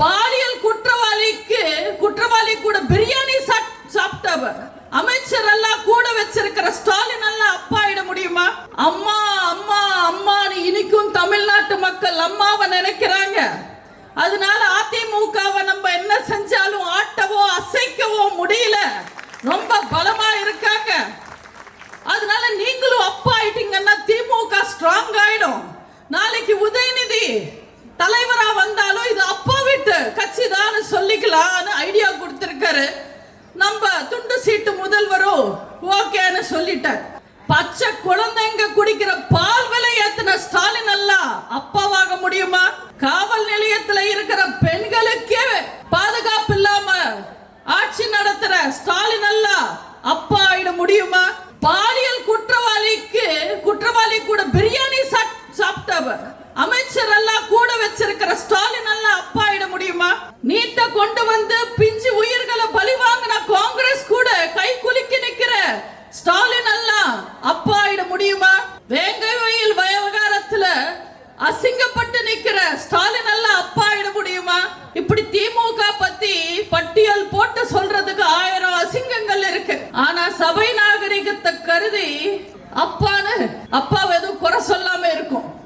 பாலியல் குற்றவாளி கூட பிரியாணி சாப்பிட்டவர் அமைச்சர் எல்லாம் கூட வச்சிருக்கிற ஸ்டாலின் எல்லாம் அப்பா ஆயிட முடியுமா? அம்மா அம்மா அம்மான்னு இனிக்கும் தமிழ்நாட்டு மக்கள் அம்மாவை நினைக்கிறாங்க. அதனால அதிமுகவை நம்ம என்ன செஞ்சாலும் ஆட்டவோ அசைக்கவோ முடியல, ரொம்ப பலமா இருக்காங்க. அதனால நீங்களும் அப்பா ஆயிட்டீங்கன்னா திமுக ஸ்ட்ராங் ஆயிடும். நாளைக்கு உதயநிதி தலைவரா வந்தாலும் இது அப்பா வீட்டு கட்சி தான் சொல்லிக்கலாம்னு ஐடியா கொடுத்திருக்காரு. நம்ம துண்டு சீட்டு முதல்வரும் ஓகேன்னு சொல்லிட்டார். பச்சை குழந்தைங்க குடிக்கிற பால் விலை ஏத்தின ஸ்டாலின் எல்லாம் அப்பாவாக முடியுமா? காவல் நிலையத்துல இருக்கிற பெண்களுக்கே பாதுகாப்பு இல்லாம ஆட்சி நடத்துற ஸ்டாலின் எல்லாம் அப்பா ஆயிட முடியுமா? பாலியல் குற்றவாளி கூட பிரியாணி சாப்பிட்டவர் அமைச்சர் எல்லாம் கூட வச்சிருக்கிற ஸ்டாலின் எல்லாம் அப்பா ஆயிட முடியுமா? நீட்ட கொண்டு வந்து பிஞ்சு உயிர்களை பலி வாங்கின காங்கிரஸ் கூட கை குலுக்கி நிக்கிற ஸ்டாலின் எல்லாம் அப்பா ஆயிட முடியுமா? வேங்கை வயல் விவகாரத்துல அசிங்கப்பட்டு நிக்கிற ஸ்டாலின் எல்லாம் அப்பா ஆயிட முடியுமா? இப்படி திமுக பத்தி பட்டியல் போட்டு சொல்றதுக்கு 1000 அசிங்கங்கள் இருக்கு. ஆனா சபை நாகரிகத்தை கருதி அப்பாவை எதுவும் குறை சொல்லாம